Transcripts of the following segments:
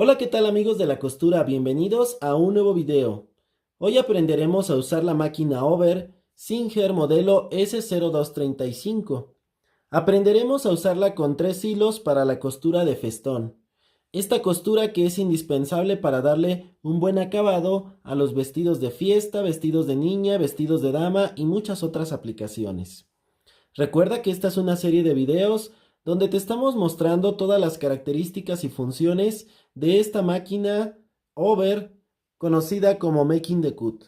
Hola, ¿qué tal amigos de la costura? Bienvenidos a un nuevo video. Hoy aprenderemos a usar la máquina Over Singer modelo S0235. Aprenderemos a usarla con 3 hilos para la costura de festón. Esta costura que es indispensable para darle un buen acabado a los vestidos de fiesta, vestidos de niña, vestidos de dama y muchas otras aplicaciones. Recuerda que esta es una serie de videos donde te estamos mostrando todas las características y funciones de esta máquina Over conocida como Making the Cut.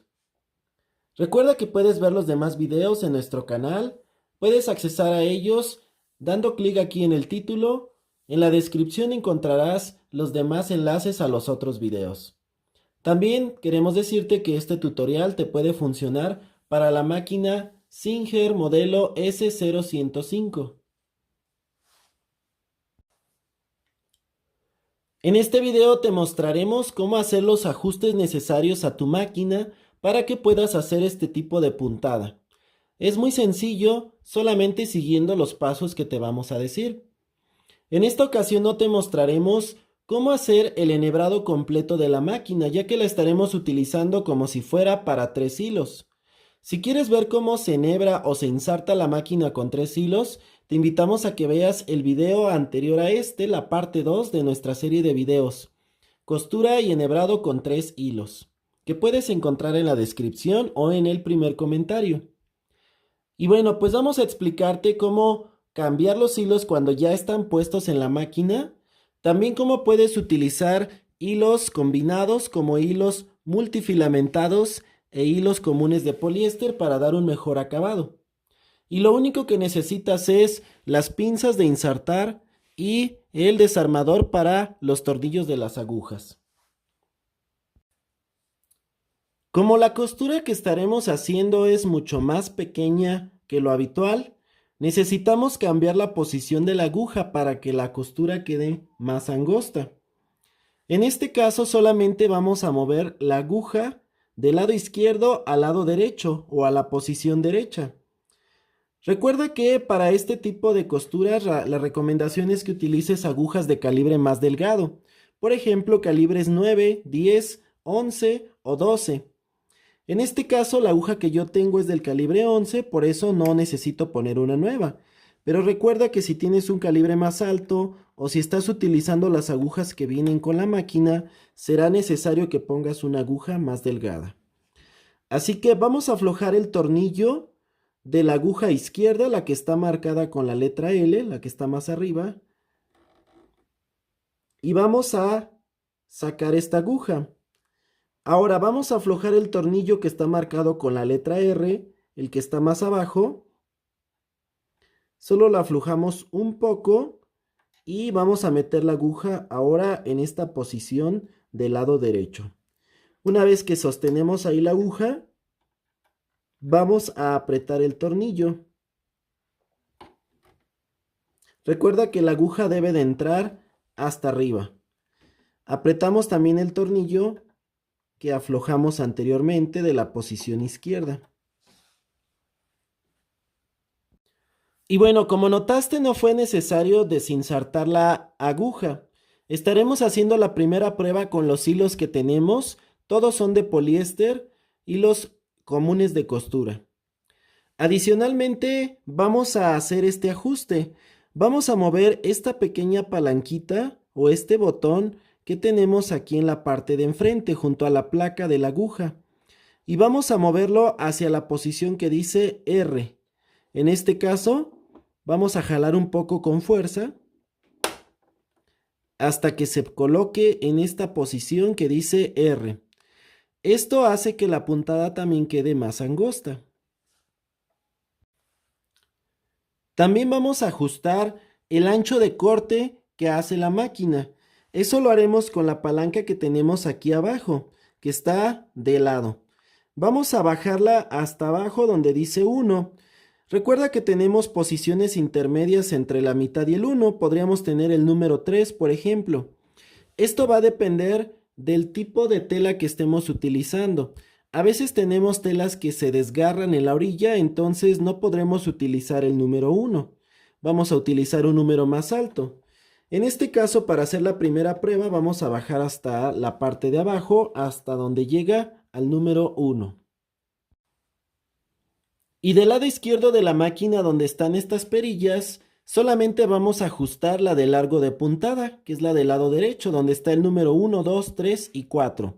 Recuerda que puedes ver los demás videos en nuestro canal, puedes accesar a ellos dando clic aquí en el título. En la descripción encontrarás los demás enlaces a los otros videos. También queremos decirte que este tutorial te puede funcionar para la máquina Singer modelo S0105. En este video te mostraremos cómo hacer los ajustes necesarios a tu máquina para que puedas hacer este tipo de puntada. Es muy sencillo, solamente siguiendo los pasos que te vamos a decir. En esta ocasión no te mostraremos cómo hacer el enhebrado completo de la máquina, ya que la estaremos utilizando como si fuera para 3 hilos. Si quieres ver cómo se enhebra o se ensarta la máquina con 3 hilos, te invitamos a que veas el video anterior a este, la parte 2 de nuestra serie de videos, costura y enhebrado con 3 hilos, que puedes encontrar en la descripción o en el primer comentario. Y bueno, pues vamos a explicarte cómo cambiar los hilos cuando ya están puestos en la máquina, también cómo puedes utilizar hilos combinados como hilos multifilamentados e hilos comunes de poliéster para dar un mejor acabado. Y lo único que necesitas es las pinzas de insertar y el desarmador para los tornillos de las agujas. Como la costura que estaremos haciendo es mucho más pequeña que lo habitual, necesitamos cambiar la posición de la aguja para que la costura quede más angosta. En este caso solamente vamos a mover la aguja del lado izquierdo al lado derecho o a la posición derecha. Recuerda que para este tipo de costuras la recomendación es que utilices agujas de calibre más delgado. Por ejemplo, calibres 9, 10, 11 o 12. En este caso la aguja que yo tengo es del calibre 11, por eso no necesito poner una nueva. Pero recuerda que si tienes un calibre más alto o si estás utilizando las agujas que vienen con la máquina, será necesario que pongas una aguja más delgada. Así que vamos a aflojar el tornillo de la aguja izquierda, la que está marcada con la letra L, la que está más arriba. Y vamos a sacar esta aguja. Ahora vamos a aflojar el tornillo que está marcado con la letra R, el que está más abajo. Solo lo aflojamos un poco y vamos a meter la aguja ahora en esta posición del lado derecho. Una vez que sostenemos ahí la aguja, vamos a apretar el tornillo. Recuerda que la aguja debe de entrar hasta arriba. Apretamos también el tornillo que aflojamos anteriormente de la posición izquierda. Y bueno, como notaste, no fue necesario desinsertar la aguja. Estaremos haciendo la primera prueba con los hilos que tenemos. Todos son de poliéster, hilos comunes de costura. Adicionalmente, vamos a hacer este ajuste. Vamos a mover esta pequeña palanquita o este botón que tenemos aquí en la parte de enfrente junto a la placa de la aguja. Y vamos a moverlo hacia la posición que dice R. En este caso, vamos a jalar un poco con fuerza hasta que se coloque en esta posición que dice R. Esto hace que la puntada también quede más angosta. También vamos a ajustar el ancho de corte que hace la máquina. Eso lo haremos con la palanca que tenemos aquí abajo, que está de lado. Vamos a bajarla hasta abajo donde dice 1. Recuerda que tenemos posiciones intermedias entre la mitad y el 1. Podríamos tener el número 3, por ejemplo. Esto va a depender del tipo de tela que estemos utilizando. A veces tenemos telas que se desgarran en la orilla, entonces no podremos utilizar el número 1. Vamos a utilizar un número más alto. En este caso, para hacer la primera prueba, vamos a bajar hasta la parte de abajo, hasta donde llega al número 1. Y del lado izquierdo de la máquina donde están estas perillas, solamente vamos a ajustar la de largo de puntada, que es la del lado derecho, donde está el número 1, 2, 3 y 4.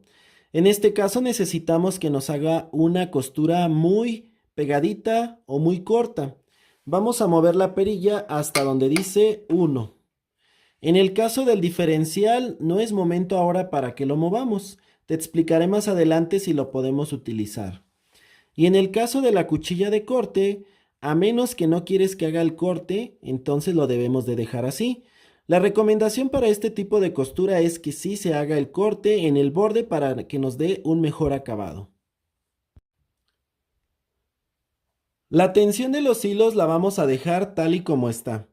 En este caso necesitamos que nos haga una costura muy pegadita o muy corta. Vamos a mover la perilla hasta donde dice 1. En el caso del diferencial, no es momento ahora para que lo movamos. Te explicaré más adelante si lo podemos utilizar. Y en el caso de la cuchilla de corte, a menos que no quieres que haga el corte, entonces lo debemos de dejar así. La recomendación para este tipo de costura es que sí se haga el corte en el borde para que nos dé un mejor acabado. La tensión de los hilos la vamos a dejar tal y como está.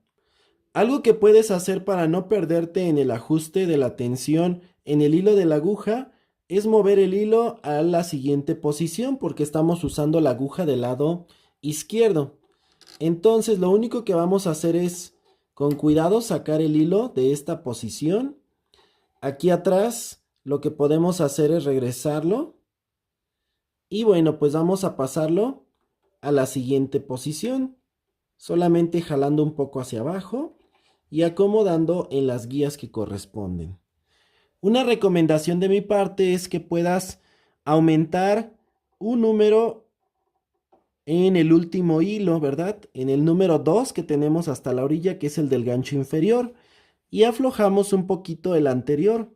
Algo que puedes hacer para no perderte en el ajuste de la tensión en el hilo de la aguja es mover el hilo a la siguiente posición porque estamos usando la aguja del lado izquierdo. Entonces lo único que vamos a hacer es con cuidado sacar el hilo de esta posición. Aquí atrás lo que podemos hacer es regresarlo. Y bueno, pues vamos a pasarlo a la siguiente posición. Solamente jalando un poco hacia abajo y acomodando en las guías que corresponden. Una recomendación de mi parte es que puedas aumentar un número en el último hilo, ¿verdad? En el número 2 que tenemos hasta la orilla, que es el del gancho inferior, y aflojamos un poquito el anterior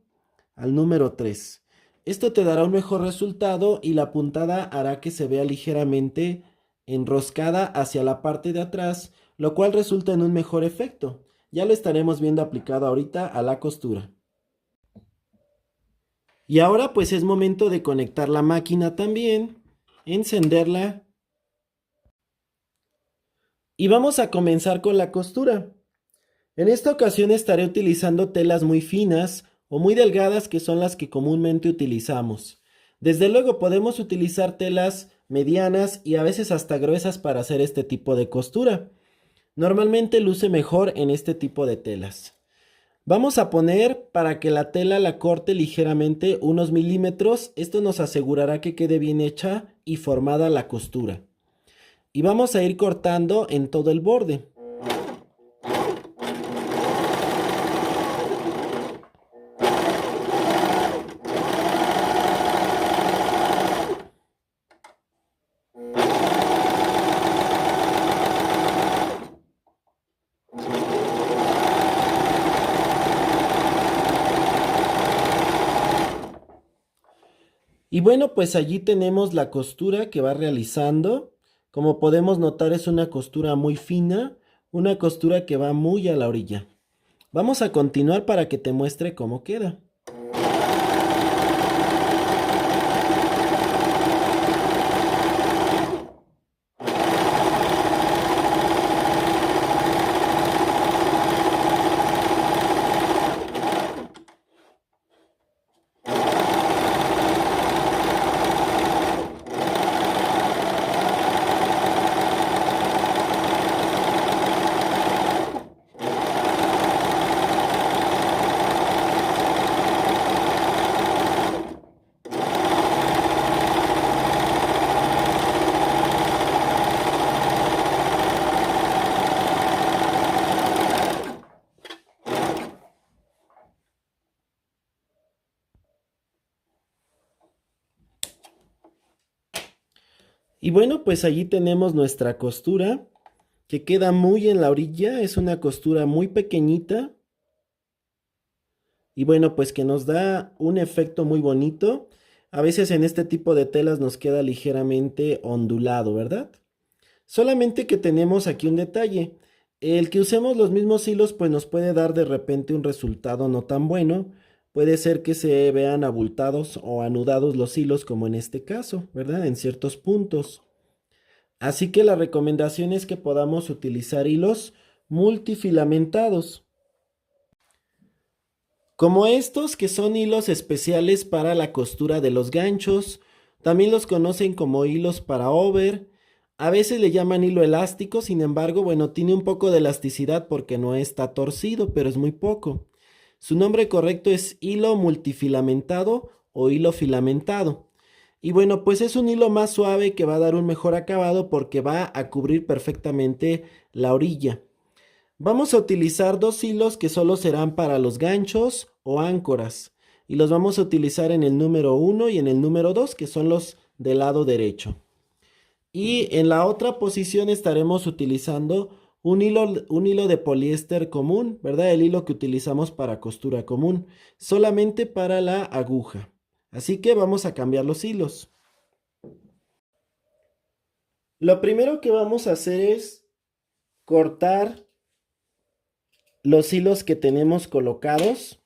al número 3. Esto te dará un mejor resultado y la puntada hará que se vea ligeramente enroscada hacia la parte de atrás, lo cual resulta en un mejor efecto. Ya lo estaremos viendo aplicado ahorita a la costura. Y ahora pues es momento de conectar la máquina también, encenderla y vamos a comenzar con la costura. En esta ocasión estaré utilizando telas muy finas o muy delgadas que son las que comúnmente utilizamos. Desde luego podemos utilizar telas medianas y a veces hasta gruesas para hacer este tipo de costura. Normalmente luce mejor en este tipo de telas. Vamos a poner para que la tela la corte ligeramente unos milímetros. Esto nos asegurará que quede bien hecha y formada la costura. Y vamos a ir cortando en todo el borde. Y bueno, pues allí tenemos la costura que va realizando. Como podemos notar es una costura muy fina, una costura que va muy a la orilla. Vamos a continuar para que te muestre cómo queda. Y bueno, pues allí tenemos nuestra costura que queda muy en la orilla. Es una costura muy pequeñita. Y bueno, pues que nos da un efecto muy bonito. A veces en este tipo de telas nos queda ligeramente ondulado, ¿verdad? Solamente que tenemos aquí un detalle. El que usemos los mismos hilos pues nos puede dar de repente un resultado no tan bueno. Puede ser que se vean abultados o anudados los hilos como en este caso, ¿verdad? En ciertos puntos. Así que la recomendación es que podamos utilizar hilos multifilamentados. Como estos que son hilos especiales para la costura de los ganchos. También los conocen como hilos para over. A veces le llaman hilo elástico, sin embargo, bueno, tiene un poco de elasticidad porque no está torcido, pero es muy poco. Su nombre correcto es hilo multifilamentado o hilo filamentado. Y bueno, pues es un hilo más suave que va a dar un mejor acabado porque va a cubrir perfectamente la orilla. Vamos a utilizar dos hilos que solo serán para los ganchos o áncoras. Y los vamos a utilizar en el número 1 y en el número 2, que son los del lado derecho. Y en la otra posición estaremos utilizando un hilo de poliéster común, ¿verdad? El hilo que utilizamos para costura común, solamente para la aguja. Así que vamos a cambiar los hilos. Lo primero que vamos a hacer es cortar los hilos que tenemos colocados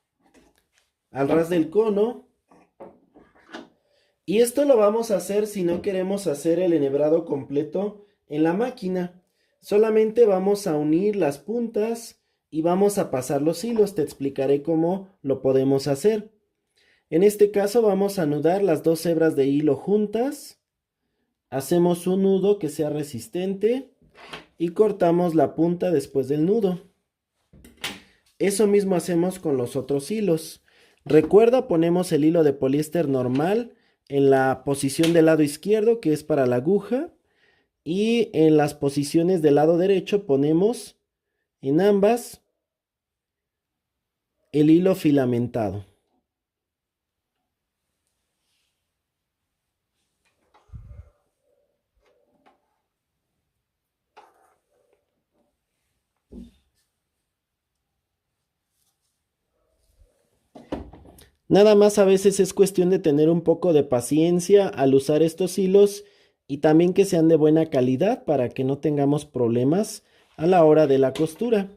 al ras del cono. Y esto lo vamos a hacer si no queremos hacer el enhebrado completo en la máquina. Solamente vamos a unir las puntas y vamos a pasar los hilos. Te explicaré cómo lo podemos hacer. En este caso vamos a anudar las dos hebras de hilo juntas. Hacemos un nudo que sea resistente y cortamos la punta después del nudo. Eso mismo hacemos con los otros hilos. Recuerda, ponemos el hilo de poliéster normal en la posición del lado izquierdo, que es para la aguja, y en las posiciones del lado derecho ponemos en ambas el hilo filamentado. Nada más a veces es cuestión de tener un poco de paciencia al usar estos hilos y también que sean de buena calidad para que no tengamos problemas a la hora de la costura.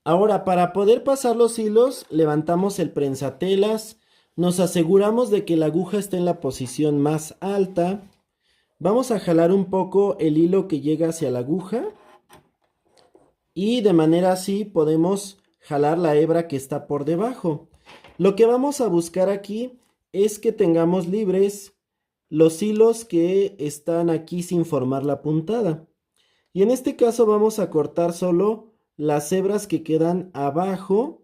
Ahora, para poder pasar los hilos, levantamos el prensatelas, nos aseguramos de que la aguja esté en la posición más alta. Vamos a jalar un poco el hilo que llega hacia la aguja y de manera así podemos jalar la hebra que está por debajo. Lo que vamos a buscar aquí es que tengamos libres los hilos que están aquí sin formar la puntada. Y en este caso vamos a cortar solo las hebras que quedan abajo.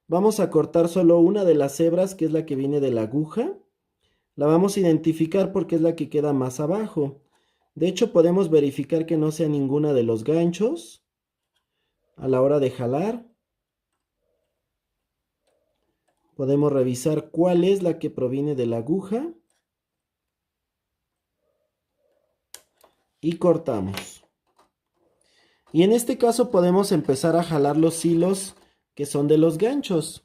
Vamos a cortar solo una de las hebras, que es la que viene de la aguja. La vamos a identificar porque es la que queda más abajo. De hecho, podemos verificar que no sea ninguna de los ganchos a la hora de jalar. Podemos revisar cuál es la que proviene de la aguja. Y cortamos. Y en este caso podemos empezar a jalar los hilos que son de los ganchos.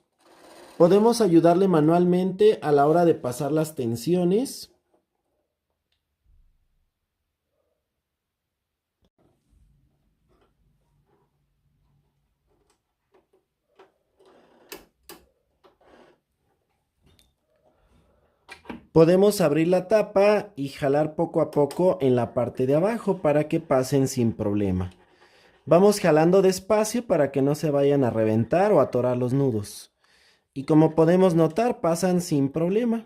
Podemos ayudarle manualmente a la hora de pasar las tensiones. Podemos abrir la tapa y jalar poco a poco en la parte de abajo para que pasen sin problema. Vamos jalando despacio para que no se vayan a reventar o atorar los nudos. Y como podemos notar, pasan sin problema.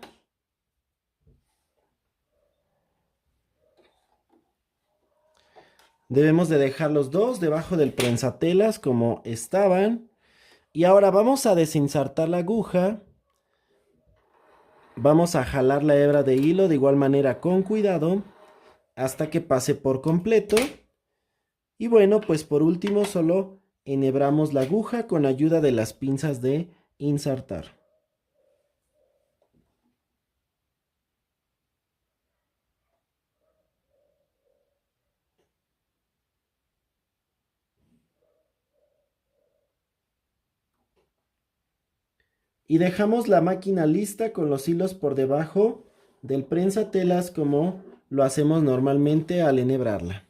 Debemos de dejar los dos debajo del prensatelas como estaban. Y ahora vamos a desinsertar la aguja. Vamos a jalar la hebra de hilo de igual manera con cuidado hasta que pase por completo. Y bueno, pues por último solo enhebramos la aguja con ayuda de las pinzas de insertar. Y dejamos la máquina lista con los hilos por debajo del prensatelas como lo hacemos normalmente al enhebrarla.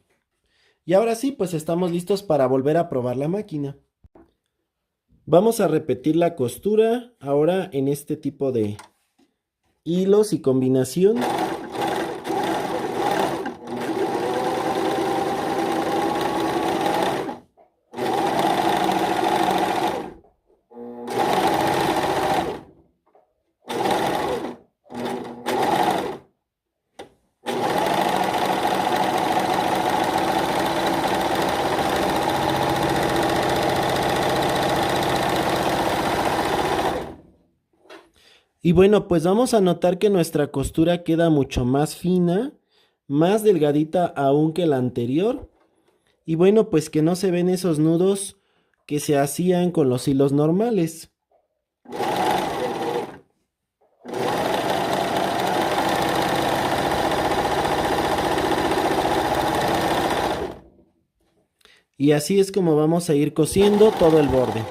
Y ahora sí, pues estamos listos para volver a probar la máquina. Vamos a repetir la costura ahora en este tipo de hilos y combinación. Y bueno, pues vamos a notar que nuestra costura queda mucho más fina, más delgadita aún que la anterior. Y bueno, pues que no se ven esos nudos que se hacían con los hilos normales. Y así es como vamos a ir cosiendo todo el borde.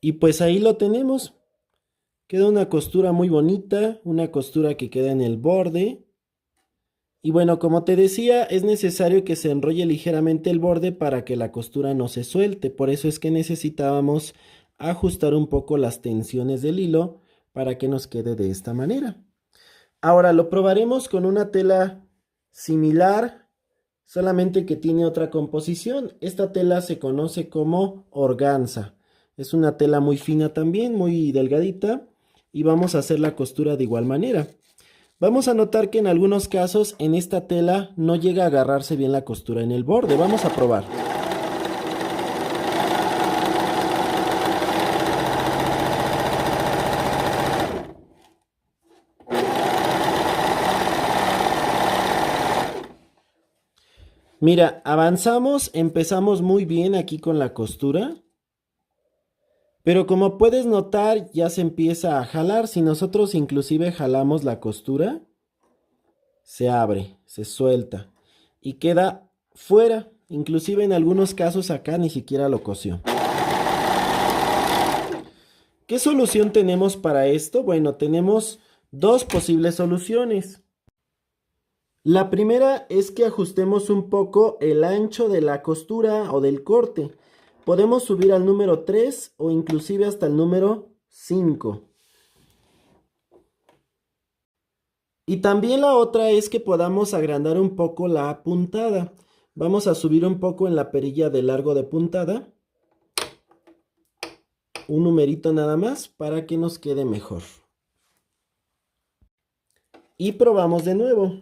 Y pues ahí lo tenemos. Queda una costura muy bonita, una costura que queda en el borde. Y bueno, como te decía, es necesario que se enrolle ligeramente el borde para que la costura no se suelte. Por eso es que necesitábamos ajustar un poco las tensiones del hilo para que nos quede de esta manera. Ahora lo probaremos con una tela similar, solamente que tiene otra composición. Esta tela se conoce como organza. Es una tela muy fina también, muy delgadita, y vamos a hacer la costura de igual manera. Vamos a notar que en algunos casos en esta tela no llega a agarrarse bien la costura en el borde. Vamos a probar. Mira, avanzamos, empezamos muy bien aquí con la costura, pero como puedes notar ya se empieza a jalar. Si nosotros inclusive jalamos la costura, se abre, se suelta y queda fuera. Inclusive en algunos casos acá ni siquiera lo cosió. ¿Qué solución tenemos para esto? Bueno, tenemos dos posibles soluciones. La primera es que ajustemos un poco el ancho de la costura o del corte. Podemos subir al número 3 o inclusive hasta el número 5. Y también la otra es que podamos agrandar un poco la puntada. Vamos a subir un poco en la perilla de largo de puntada. Un numerito nada más para que nos quede mejor. Y probamos de nuevo.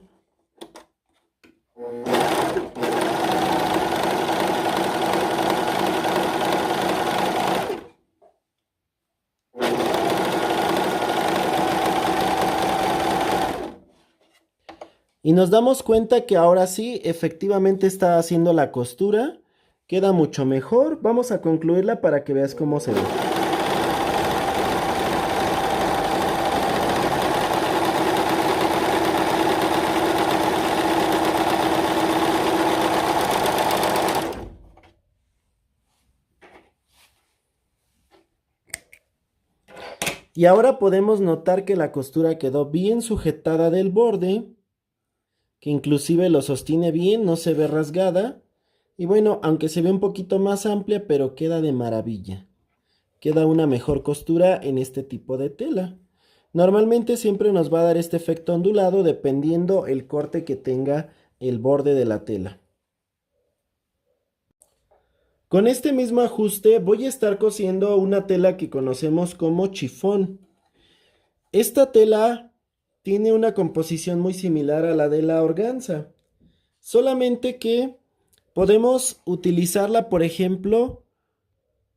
Y nos damos cuenta que ahora sí, efectivamente está haciendo la costura. Queda mucho mejor. Vamos a concluirla para que veas cómo se ve. Y ahora podemos notar que la costura quedó bien sujetada del borde, que inclusive lo sostiene bien, no se ve rasgada. Y bueno, aunque se ve un poquito más amplia, pero queda de maravilla. Queda una mejor costura en este tipo de tela. Normalmente siempre nos va a dar este efecto ondulado dependiendo el corte que tenga el borde de la tela. Con este mismo ajuste voy a estar cosiendo una tela que conocemos como chifón. Esta tela tiene una composición muy similar a la de la organza, solamente que podemos utilizarla, por ejemplo,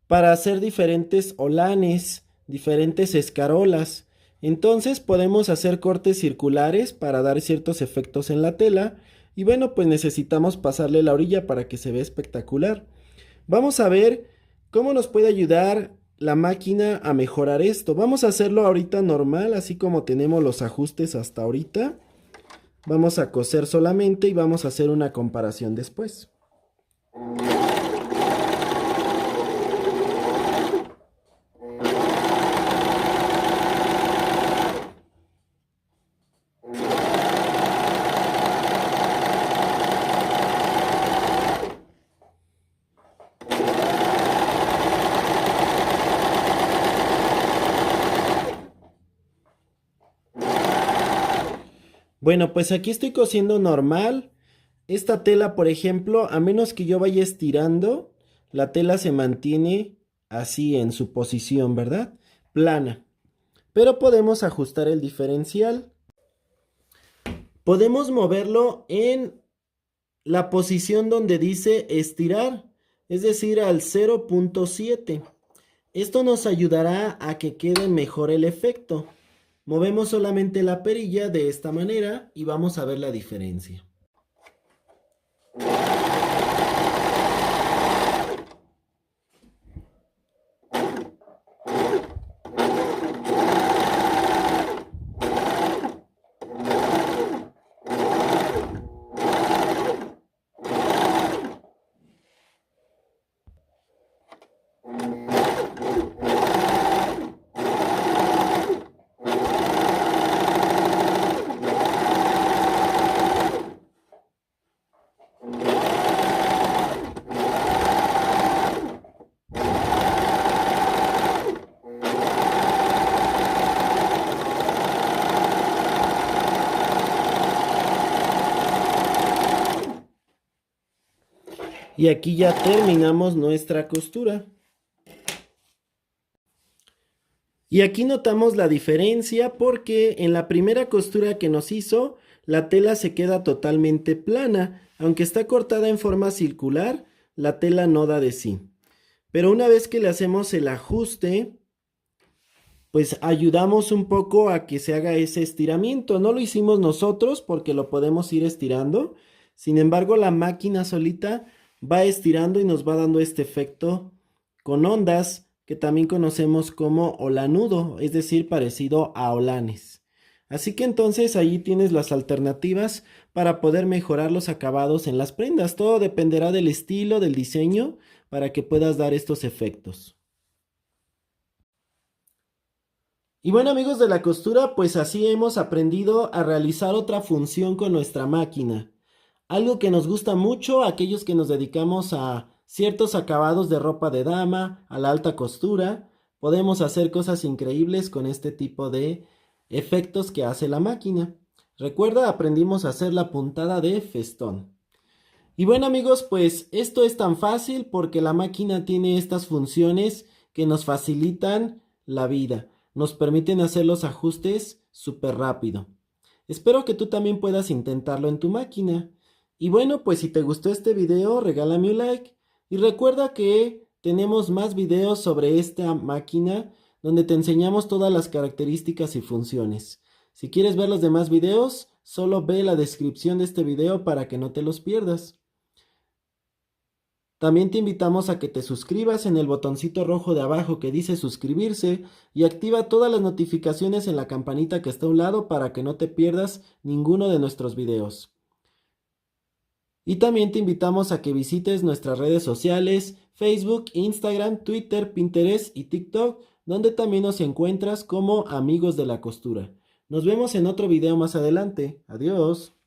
para hacer diferentes olanes, diferentes escarolas. Entonces podemos hacer cortes circulares para dar ciertos efectos en la tela. Y bueno, pues necesitamos pasarle la orilla para que se vea espectacular. Vamos a ver cómo nos puede ayudar la máquina a mejorar esto. Vamos a hacerlo ahorita normal, así como tenemos los ajustes hasta ahorita. Vamos a coser solamente y vamos a hacer una comparación después. Bueno, pues aquí estoy cosiendo normal. Esta tela, por ejemplo, a menos que yo vaya estirando, la tela se mantiene así en su posición, ¿verdad? Plana. Pero podemos ajustar el diferencial. Podemos moverlo en la posición donde dice estirar, es decir, al 0.7. Esto nos ayudará a que quede mejor el efecto. Movemos solamente la perilla de esta manera y vamos a ver la diferencia. Y aquí ya terminamos nuestra costura. Y aquí notamos la diferencia porque en la primera costura que nos hizo, la tela se queda totalmente plana. Aunque está cortada en forma circular, la tela no da de sí. Pero una vez que le hacemos el ajuste, pues ayudamos un poco a que se haga ese estiramiento. No lo hicimos nosotros porque lo podemos ir estirando. Sin embargo, la máquina solita va estirando y nos va dando este efecto con ondas que también conocemos como holanudo, es decir, parecido a holanes. Así que entonces ahí tienes las alternativas para poder mejorar los acabados en las prendas. Todo dependerá del estilo, del diseño, para que puedas dar estos efectos. Y bueno, amigos de la costura, pues así hemos aprendido a realizar otra función con nuestra máquina. Algo que nos gusta mucho a aquellos que nos dedicamos a ciertos acabados de ropa de dama, a la alta costura, podemos hacer cosas increíbles con este tipo de efectos que hace la máquina. Recuerda, aprendimos a hacer la puntada de festón. Y bueno, amigos, pues esto es tan fácil porque la máquina tiene estas funciones que nos facilitan la vida, nos permiten hacer los ajustes súper rápido. Espero que tú también puedas intentarlo en tu máquina. Y bueno, pues si te gustó este video, regálame un like. Y recuerda que tenemos más videos sobre esta máquina donde te enseñamos todas las características y funciones. Si quieres ver los demás videos, solo ve la descripción de este video para que no te los pierdas. También te invitamos a que te suscribas en el botoncito rojo de abajo que dice suscribirse y activa todas las notificaciones en la campanita que está a un lado para que no te pierdas ninguno de nuestros videos. Y también te invitamos a que visites nuestras redes sociales, Facebook, Instagram, Twitter, Pinterest y TikTok, donde también nos encuentras como Amigos de la Costura. Nos vemos en otro video más adelante. Adiós.